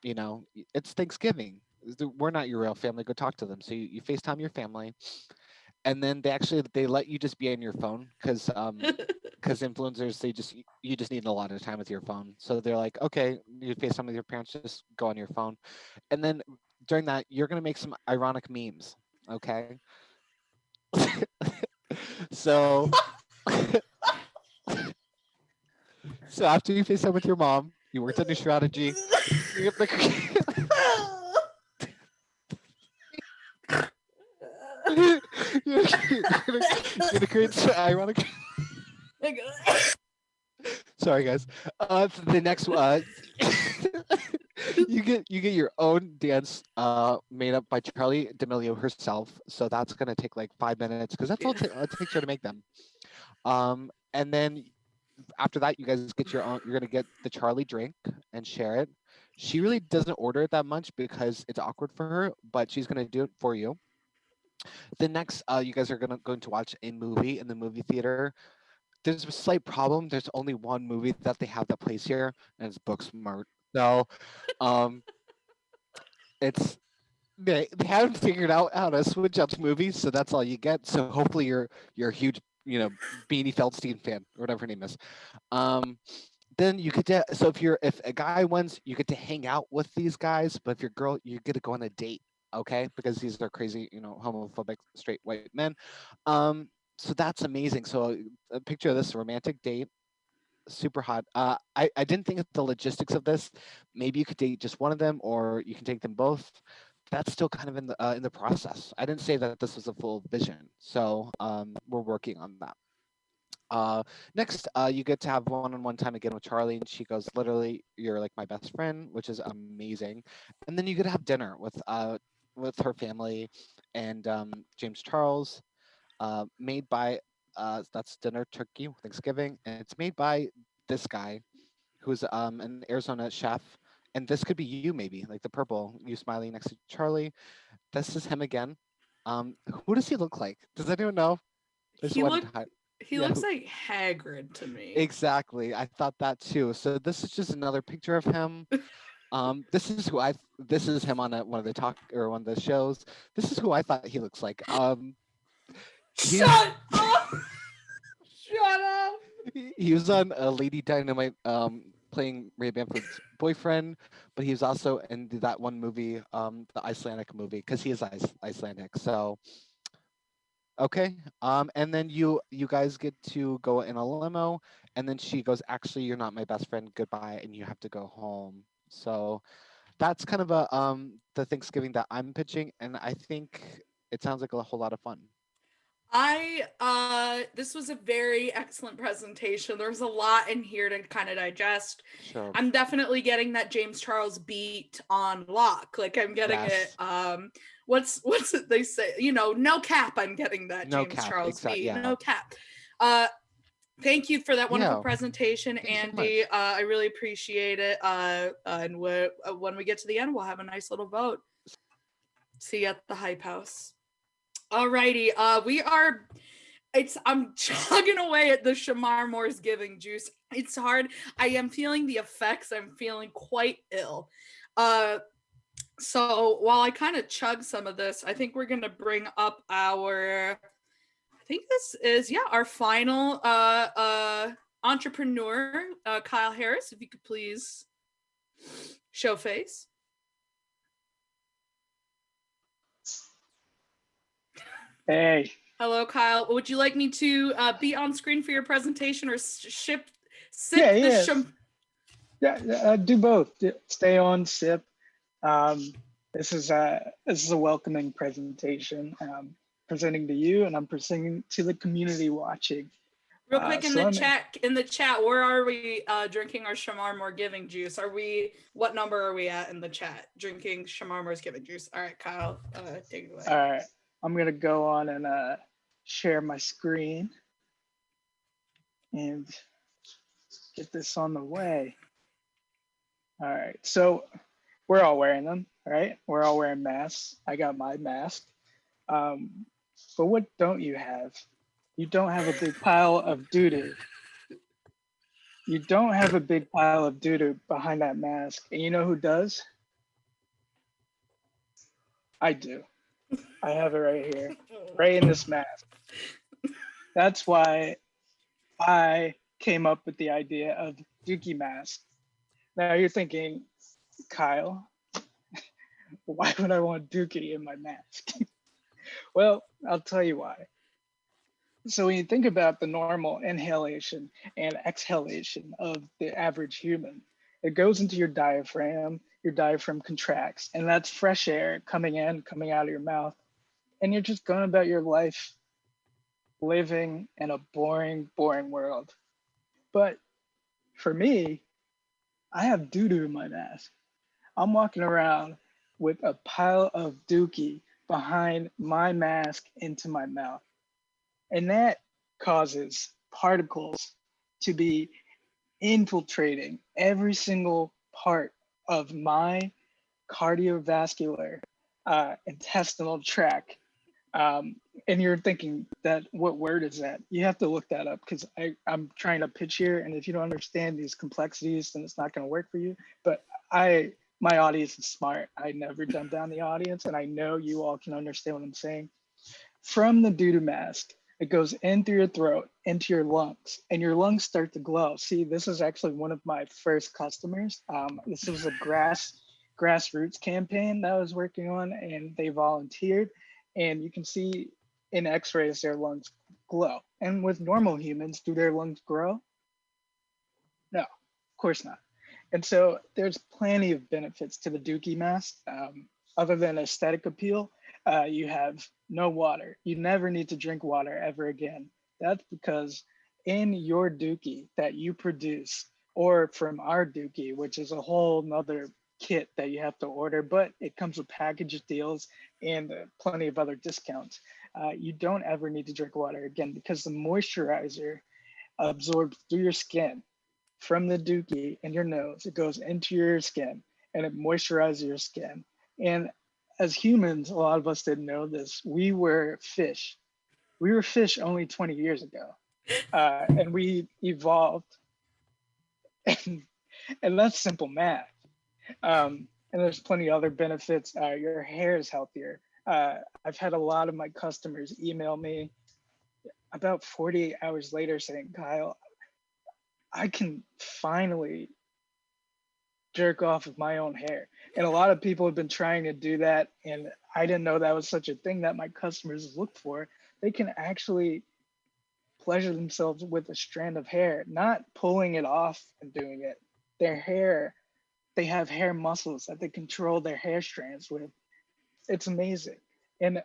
it's Thanksgiving. We're not your real family. Go talk to them. So you FaceTime your family, and then they let you just be on your phone because influencers, you just need a lot of time with your phone. So they're like, okay, you FaceTime with your parents, just go on your phone, and then during that you're gonna make some ironic memes. Okay. So so after you FaceTime with your mom, you worked on your strategy. You're gonna create some ironic. Sorry, guys. The next one, you get your own dance made up by Charlie D'Amelio herself. So that's gonna take like 5 minutes because that's all it takes her to make them. And then after that, you guys get your own. You're gonna get the Charlie drink and share it. She really doesn't order it that much because it's awkward for her, but she's gonna do it for you. The next, you guys are going to watch a movie in the movie theater. There's a slight problem. There's only one movie that they have that plays here, and it's Booksmart. So, um, it's they haven't figured out how to switch up movies, so that's all you get. So hopefully you're a huge, Beanie Feldstein fan or whatever her name is. Um, then you get to, so if a guy wins, you get to hang out with these guys, but if you're a girl, you get to go on a date, okay? Because these are crazy, homophobic straight white men. So that's amazing. So a picture of this romantic date, super hot. I didn't think of the logistics of this. Maybe you could date just one of them, or you can take them both. That's still kind of in the process. I didn't say that this was a full vision, so we're working on that. Next, you get to have one-on-one time again with Charlie, and she goes, "Literally, you're like my best friend," which is amazing. And then you get to have dinner with her family and James Charles, made by that's dinner turkey Thanksgiving, and it's made by this guy who's an Arizona chef. And this could be you, maybe like the purple, you smiling next to Charlie. This is him again. Who does he look like? Does anyone know? I just He wanted look to he yeah, looks like Hagrid to me. exactly. I thought that too. So this is just another picture of him. This is him on one of the talk or one of the shows. This is who I thought he looks like. He Shut up! Shut up! he was on Lady Dynamite, playing Ray Bamford's boyfriend, but he was also in that one movie, the Icelandic movie, because he is Icelandic. So okay, and then you guys get to go in a limo, and then she goes, "Actually, you're not my best friend. Goodbye," and you have to go home. So that's kind of the Thanksgiving that I'm pitching, and I think it sounds like a whole lot of fun. This was a very excellent presentation. There's a lot in here to kind of digest. Sure. I'm definitely getting that James Charles beat on lock. Like I'm getting Yes. it. What's it they say? No cap. I'm getting that No James cap, Charles beat. yeah. No cap. Thank you for that wonderful Yeah. presentation, Thank you so Andy. much. I really appreciate it. And when we get to the end, we'll have a nice little vote. See you at the Hype House. Alrighty, I'm chugging away at the Shamar Moore's Giving juice. It's hard. I am feeling the effects. I'm feeling quite ill. So while I kind of chug some of this, I think we're gonna bring up I think this is our final entrepreneur, Kyle Harris. If you could please show face. Hey. Hello, Kyle. Would you like me to be on screen for your presentation or sip Yeah, do both. Stay on, sip. This is a welcoming presentation. Presenting to you, and I'm presenting to the community watching. Real quick in the chat, where are we drinking our Shamar Moore Giving juice? What number are we at in the chat? Drinking Shamar Moore's Giving juice. All right, Kyle, take it away. All right, I'm gonna go on and share my screen and get this on the way. All right, so we're all wearing them, right? We're all wearing masks. I got my mask. But what don't you have? You don't have a big pile of doo-doo. You don't have a big pile of doo-doo behind that mask. And you know who does? I do. I have it right here, right in this mask. That's why I came up with the idea of Dookie mask. Now you're thinking, Kyle, why would I want Dookie in my mask? Well, I'll tell you why. So when you think about the normal inhalation and exhalation of the average human, it goes into your diaphragm contracts, and that's fresh air coming in, coming out of your mouth. And you're just going about your life living in a boring, boring world. But for me, I have doo-doo in my mask. I'm walking around with a pile of dookie behind my mask into my mouth. And that causes particles to be infiltrating every single part of my cardiovascular intestinal tract. And you're thinking that what word is that? You have to look that up because I'm trying to pitch here. And if you don't understand these complexities, then it's not going to work for you. But I my audience is smart. I never dumb down the audience, and I know you all can understand what I'm saying. From the doo-doo mask, it goes in through your throat, into your lungs, and your lungs start to glow. See, this is actually one of my first customers. This was a grassroots campaign that I was working on, and they volunteered. And you can see in x-rays, their lungs glow. And with normal humans, do their lungs grow? No, of course not. And so there's plenty of benefits to the Dookie mask. Other than aesthetic appeal, you have no water. You never need to drink water ever again. That's because in your Dookie that you produce, or from our Dookie, which is a whole nother kit that you have to order, but it comes with package deals and plenty of other discounts. You don't ever need to drink water again because the moisturizer absorbs through your skin from the Dookie in your nose. It goes into your skin and it moisturizes your skin. And as humans, a lot of us didn't know this. We were fish. We were fish only 20 years ago. And we evolved. And that's simple math. And there's plenty of other benefits. Your hair is healthier. I've had a lot of my customers email me about 48 hours later saying, Kyle, I can finally jerk off of my own hair. And a lot of people have been trying to do that. And I didn't know that was such a thing that my customers look for. They can actually pleasure themselves with a strand of hair, not pulling it off and doing it. Their hair, they have hair muscles that they control their hair strands with. It's amazing. And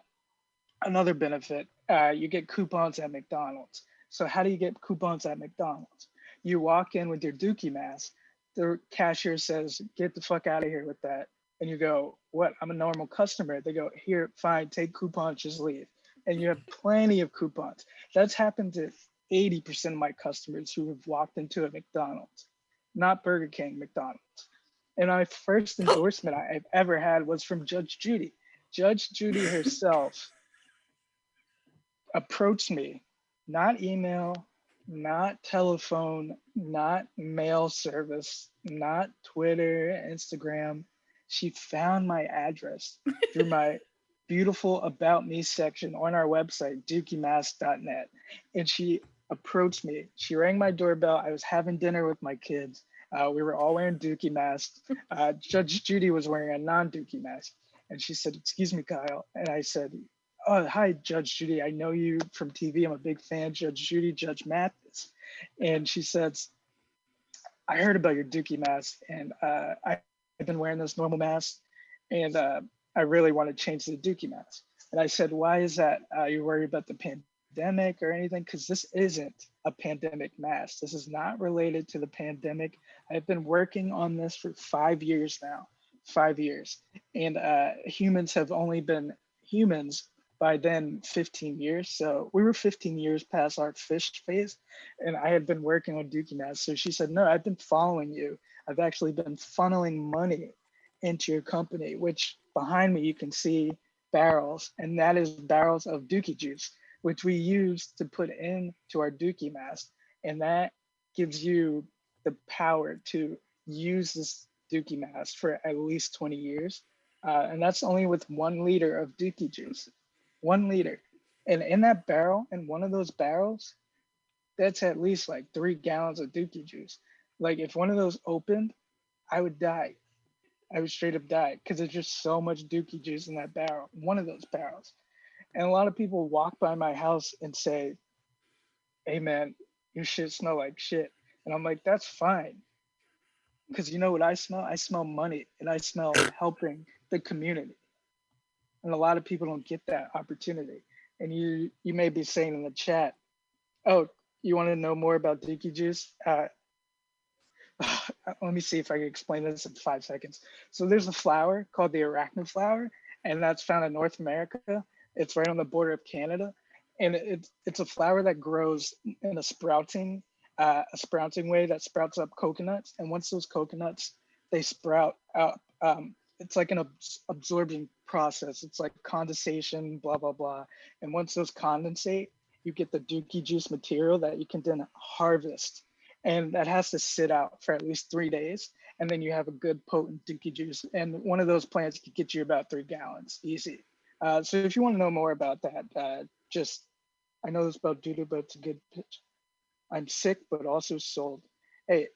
another benefit, you get coupons at McDonald's. So how do you get coupons at McDonald's? You walk in with your Dookie mask, the cashier says, get the fuck out of here with that. And you go, what? I'm a normal customer. They go, here, fine, take coupons, just leave. And you have plenty of coupons. That's happened to 80% of my customers who have walked into a McDonald's, not Burger King, McDonald's. And my first endorsement I've ever had was from Judge Judy. Judge Judy herself approached me, not email, not telephone, not mail service, not Twitter, Instagram. She found my address through my beautiful About Me section on our website, dookiemask.net. And she approached me. She rang my doorbell. I was having dinner with my kids. We were all wearing Dookie masks. Judge Judy was wearing a non-Dookie mask. And she said, excuse me, Kyle. And I said, oh, hi, Judge Judy. I know you from TV. I'm a big fan. Judge Judy, Judge Mathis. And she says, I heard about your Dookie mask, and I've been wearing this normal mask, and I really want to change to the Dookie mask. And I said, why is that? You worried about the pandemic or anything? Because this isn't a pandemic mask. This is not related to the pandemic. I've been working on this for 5 years now, 5 years. And humans have only been humans by then 15 years. So we were 15 years past our fish phase, and I had been working on Dookie masks. So she said, no, I've been following you. I've actually been funneling money into your company, which behind me you can see barrels, and that is barrels of Dookie juice, which we use to put into our Dookie mask. And that gives you the power to use this Dookie mask for at least 20 years. And that's only with 1 liter of Dookie juice, 1 liter. And in that barrel, in one of those barrels, that's at least like 3 gallons of Dookie juice. Like if one of those opened, I would die. I would straight up die because there's just so much Dookie juice in that barrel, one of those barrels. And a lot of people walk by my house and say, hey man, your shit smell like shit. And I'm like, that's fine. Because you know what I smell? I smell money, and I smell helping the community. And a lot of people don't get that opportunity. And you may be saying in the chat, oh, you want to know more about Dookie juice? Let me see if I can explain this in 5 seconds. So there's a flower called the arachnid flower, and that's found in North America. It's right on the border of Canada. And it's a flower that grows in a sprouting way that sprouts up coconuts. And once those coconuts, they sprout out, it's like an absorbing process. It's like condensation, blah, blah, blah. And once those condensate, you get the Dookie juice material that you can then harvest. And that has to sit out for at least 3 days. and then you have a good potent dookie juice. And one of those plants could get you about 3 gallons, easy. So if you want to know more about that, just, I know this about doo-doo, but it's a good pitch. I'm sick, but also sold. Hey,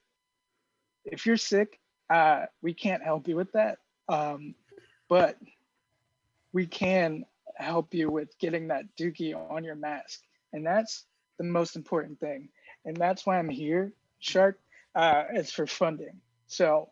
if you're sick, we can't help you with that. But we can help you with getting that dookie on your mask. And that's the most important thing. And that's why I'm here, Shark. It's for funding. So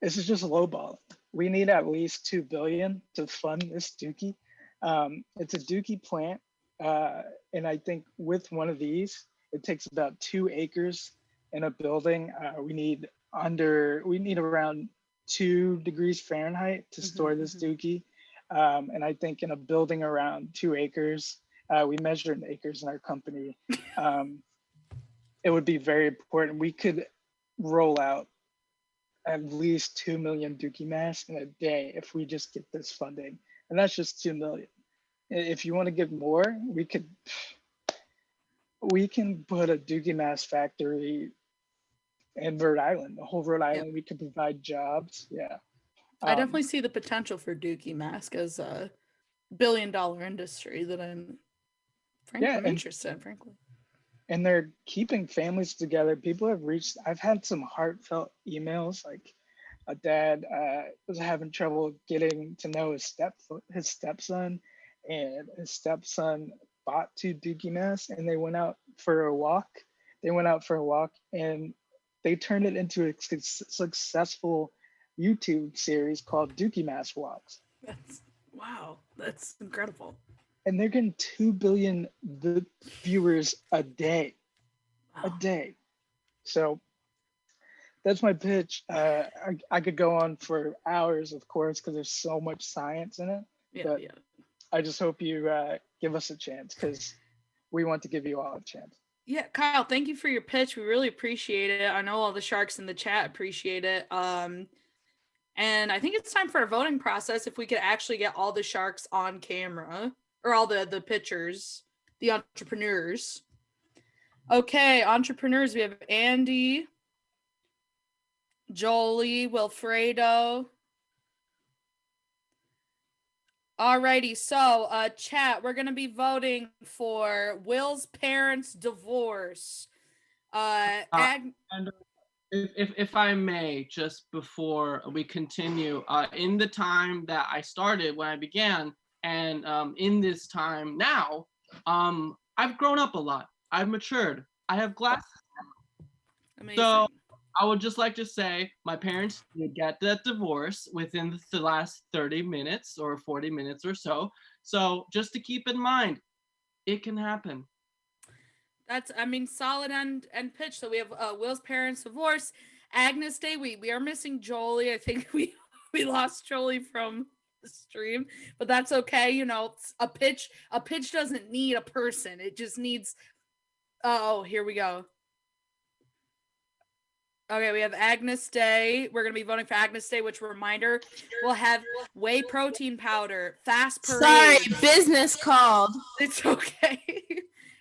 this is just lowballing. We need at least 2 billion to fund this dookie. It's a dookie plant. And I think with one of these, it takes about 2 acres in a building. We need around 2 degrees Fahrenheit to store this dookie. And I think in a building around 2 acres, we measure in acres in our company. It would be very important. We could roll out at least 2 million dookie masks in a day if we just get this funding. And that's just 2 million. If you want to get more, we can put a dookie mask factory in Rhode Island, the whole Rhode Island. We could provide jobs. Yeah. I definitely see the potential for dookie mask as a billion-dollar industry that I'm interested in, frankly. And they're keeping families together. People have I've had some heartfelt emails, like a dad was having trouble getting to know his stepson, and his stepson bought 2 dookie masks, and they went out for a walk. And they turned it into a successful YouTube series called Dookie Mask Vlogs. Wow, that's incredible. And they're getting 2 billion viewers a day. Wow. A day. So that's my pitch. I could go on for hours, of course, because there's so much science in it. But I just hope you give us a chance, because we want to give you all a chance. Yeah, Kyle, thank you for your pitch. We really appreciate it. I know all the sharks in the chat appreciate it. And I think it's time for a voting process if we could actually get all the sharks on camera, or all the pitchers, the entrepreneurs. Okay, entrepreneurs, we have Andy, Jolie, Wilfredo. Alrighty, so chat, we're gonna be voting for Will's parents' divorce. And if I may, just before we continue, in the time that I started when I began, and in this time now, I've grown up a lot. I've matured. I have glasses. Amazing. So I would just like to say my parents did get that divorce within the last 30 minutes or 40 minutes or so. So just to keep in mind, it can happen. That's, solid and pitch. So we have Will's parents' divorce. Agnes Day, we are missing Jolie. I think we lost Jolie from the stream, but that's okay. You know, a pitch doesn't need a person. It just needs, oh, here we go. Okay, we have Agnes Day. We're going to be voting for Agnes Day, which, reminder, we'll have whey protein powder, fast parade. Sorry, business called. It's okay.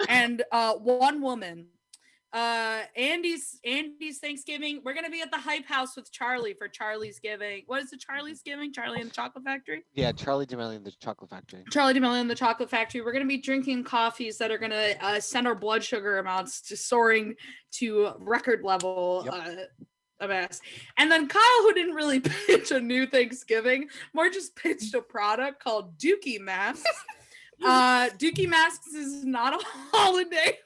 And one woman. Andy's Thanksgiving. We're going to be at the Hype House with Charlie for Charlie's Giving. What is it, Charlie's Giving? Charlie and the Chocolate Factory? Yeah, Charlie DeMelli and the Chocolate Factory. Charlie DeMelli and the Chocolate Factory. We're going to be drinking coffees that are going to send our blood sugar amounts to soaring to record level. Yep. And then Kyle, who didn't really pitch a new Thanksgiving, more just pitched a product called Dookie Masks. Dookie Masks is not a holiday,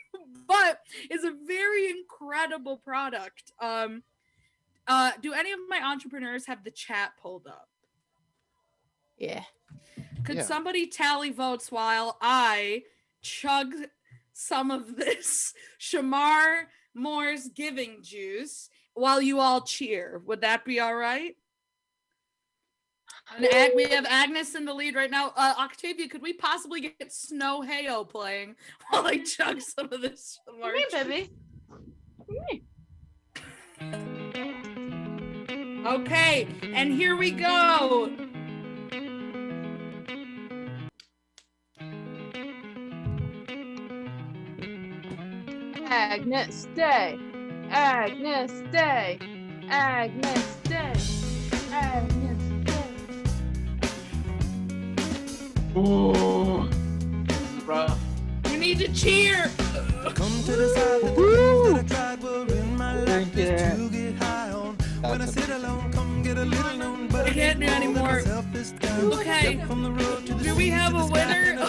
but is a very incredible product. Do any of my entrepreneurs have the chat pulled up? Yeah. Could somebody tally votes while I chug some of this Shamar Moore's Giving Juice while you all cheer? Would that be all right? And we have Agnes in the lead right now. Octavia, could we possibly get Snow Heyo playing while I chug some of this? Come here, baby. Okay, and here we go. Agnes Day. Agnes Day. Agnes Day. Agnes Day. Ooh. Bruh. You need to cheer. Come to the side of the things that I tried were in my life just to get high on. When I sit alone, come get a little known, but I can't do anymore. Okay. Do we have a winner?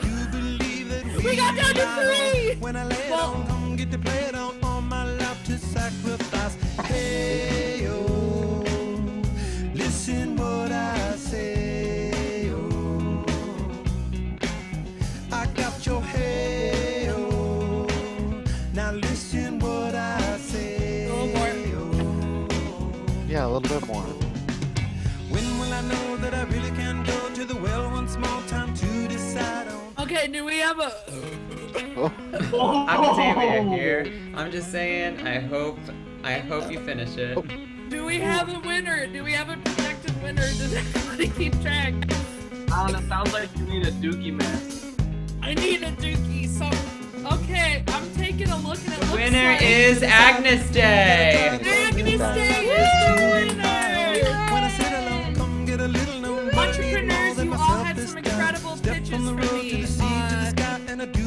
We got down to 3. When I lay it on, come get to play it on my life to sacrifice. Hey, oh, listen what I say, oh. I got your hey, oh. Now listen what I say. A little more. Yeah, a little bit more. When will I know that I really can go to the well one small time to decide on? Okay, do we have a... Octavia here. I'm just saying, I hope you finish it. Do we have a winner? Do we have a projected winner? Does everybody keep track? It sounds like you need a dookie mask. I need a dookie, so... Okay, I'm taking a look and it looks Winner like... is Agnes Day. Agnes Day is the winner! When I sit alone, come get a little known. Entrepreneurs, you all had some incredible pitches for me.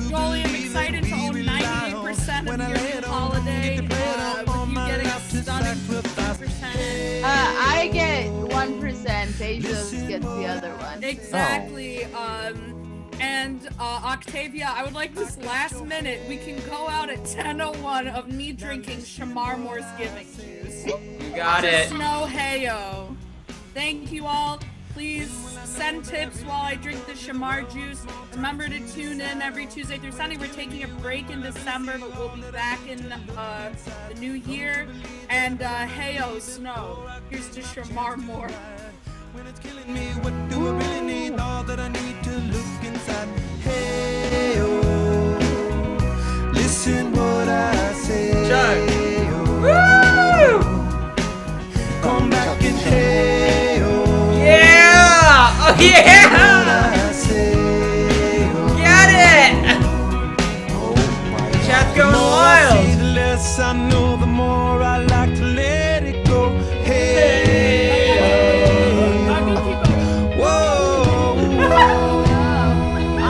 Jolie, I'm excited to own 98% of your new holiday, with you getting a stunning 2%. I get 1%. Bezos gets the other one. Exactly. And Octavia, I would like this last minute. We can go out at 10:01 of me drinking Shamar Moore's Giving Juice. You got it. Snow Heyo. Thank you all. Please send tips while I drink the Shamar juice. Remember to tune in every Tuesday through Sunday. We're taking a break in December, but we'll be back in the new year. And heyo, Snow. Here's to Shamar Moore. When it's killing me, what do I really need? All that I need to look inside. Hey, oh, listen what I say. Chuck. Oh, come back and hey, oh, Yeah! Oh yeah! what I say. Oh, Get it! Oh my Chat's the going more I wild. see, the less I know, the more I like to let it go. Hey, whoa.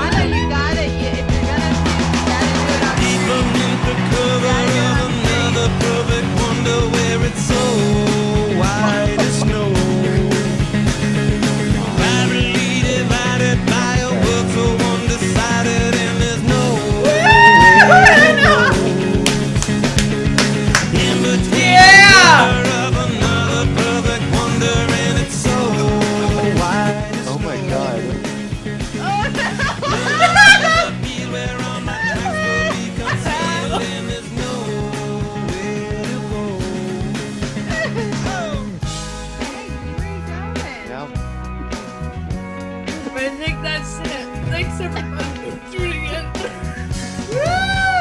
Anna, you got it. If you're gonna do it, you gotta do it on Deep beneath the cover of another perfect wonder where it's so white as snow. Barely divided by a world so undecided, and there's no way to know. In between the cover of another perfect wonder, and it's so white as Oh my god. field where all my tracks will be concealed, and there's nowhere to go. Yeah. But I think that's it. Thanks everybody for tuning in.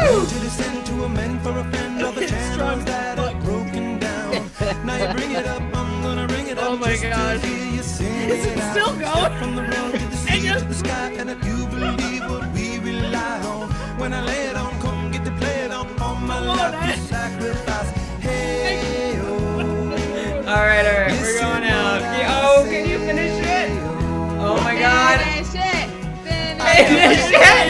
To descend to a man for a friend of the channels that are broken down. Now you bring it up, I'm gonna bring it up. Oh my just to God. hear you sing Is it out. still going? From the road to the sea to the sky, and if you believe what we rely on, when I lay it on, come get to play it on my Come on, life Ed. to sacrifice. Hey, oh, Alright, we're going out. Oh, can you finish it? Oh my god. Finish it. Finish Finish it!